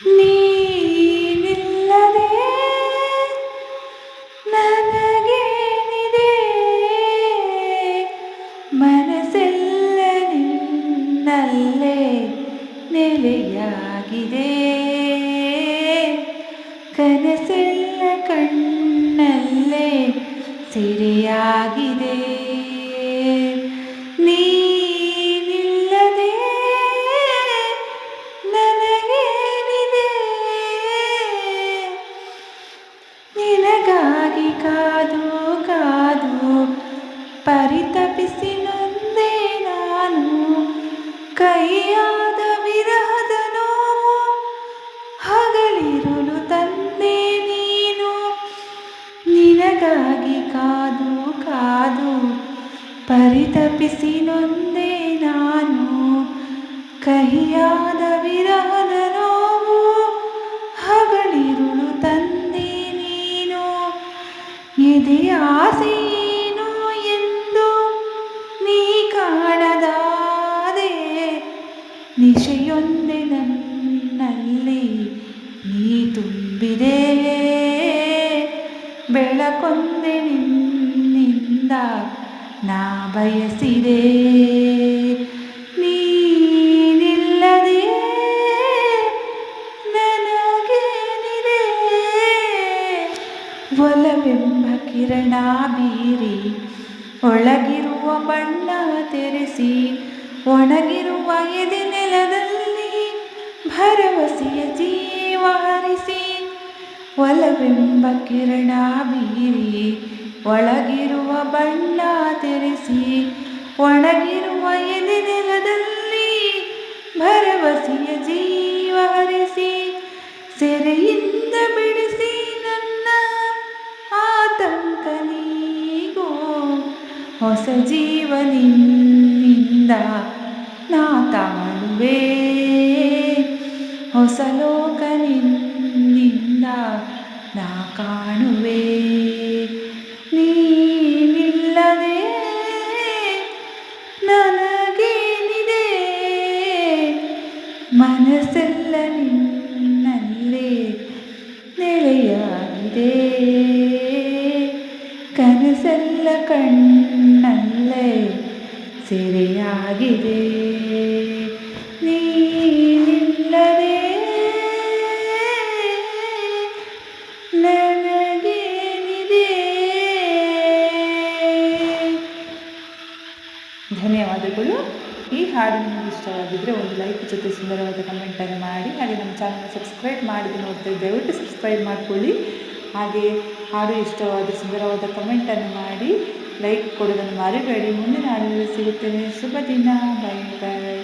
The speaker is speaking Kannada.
ನೀನಿಲ್ಲದೆ ನನಗೇನಿದೆ, ಮನಸ್ಸೆಲ್ಲ ನಿನ್ನಲ್ಲೇ ನೆಲೆಯಾಗಿದೆ, ಕನಸೆಲ್ಲ ಕಣ್ಣಲ್ಲೇ ಸೆರೆಯಾಗಿದೆ. ನೀನಿಲ್ಲದೆ ನನಗೇನಿದೆ, ನಿನಗಾಗಿ ಕಾದು ಕಾದು ಪರಿತಪಿಸಿ ನೊಂದೆ ನಾನು, ಕೈಯಾದ ವಿರಹದ ನೋವು ಹಗಲಿರುಳು ತಂದೆ ನೀನು. ನಿನಗಾಗಿ ಕಾದು ಕಾದು ಪರಿತಪಿಸಿ ನೊಂದೆ ನಾನು, ಕಹಿಯಾದ ವಿರಹದ ನೋವು ಹಗಲಿರುಳು ತಂದೆ ನೀನು. ಎದೆಯ ಆಸೆಯೇನು ಎಂದು ನೀ ಕಾಣದಾದೆ, ನಿಶೆಯೊಂದೆ ನನ್ನಲ್ಲಿ ನೀ ತುಂಬಿದೆ, ಬೆಳಕೊಂದೆ ನಿನ್ನಿಂದ ನಾ ಬಯಸಿದೆ. ನೀನಿಲ್ಲದೆ ನನಗೇನಿದೆ, ಒಲವೆಂಬ ಕಿರಣ ಬೀರಿ ಒಳಗಿರುವ ಬಣ್ಣ ತೆರೆಸಿ, ಒಣಗಿರುವ ಎದೆ ನೆಲದಲ್ಲಿ ಭರವಸೆಯ ಜೀವ ಹರಿಸಿ. ಒಲವೆಂಬ ಕಿರಣ ಬೀರಿ ಒಳಗಿರುವ ಬಣ್ಣ ತೆರೆಸಿ, ಒಣಗಿರುವ ಎದೆ ನೆಲದಲ್ಲಿ ಭರವಸೆಯ ಜೀವ ಹರಿಸಿ. ಸೆರೆಯಿಂದ ಬಿಡಿಸಿ ನನ್ನ ಆತಂಕ ನೀಗೋ, ಹೊಸ ಜೀವ ನಿನ್ನಿಂದ ನಾ ತಾಳುವೆ, ಹೊಸ ಲೋಕ ನಿನ್ನಿಂದ ನಾ ಕಾಣುವೆ. ನೀನಿಲ್ಲದೆ ನನಗೇನಿದೆ, ಮನಸ್ಸೆಲ್ಲ ನಿನ್ನಲ್ಲೇ ನೆಲೆಯಾಗಿದೆ, ಕನಸೆಲ್ಲ ಕಣ್ಣಲ್ಲೇ ಸೆರೆಯಾಗಿದೆ. ನೀನಿಲ್ಲದೆ ನನಗೇನಿದೆ. ಧನ್ಯವಾದಗಳು. ಈ ಹಾಡು ನಿಮಗೆ ಇಷ್ಟವಾಗಿದ್ದರೆ ಒಂದು ಲೈಕ್ ಜೊತೆ ಸುಂದರವಾದ ಕಮೆಂಟನ್ನು ಮಾಡಿ, ಹಾಗೆ ನಮ್ಮ ಚಾನಲ್ನ ಸಬ್ಸ್ಕ್ರೈಬ್ ಮಾಡಿದ್ದು ನೋಡ್ತಾ ದಯವಿಟ್ಟು ಸಬ್ಸ್ಕ್ರೈಬ್ ಮಾಡಿಕೊಳ್ಳಿ. ಹಾಗೆ ಹಾಡು ಇಷ್ಟವಾದರೆ ಸುಂದರವಾದ ಕಮೆಂಟನ್ನು ಮಾಡಿ, ಲೈಕ್ ಕೊಡೋದನ್ನು ಮರಿಬೇಡಿ. ಮುಂದಿನ ಹಾಡಿನಲ್ಲಿ ಸಿಗುತ್ತೇನೆ. ಶುಭ ದಿನ. Bye bye.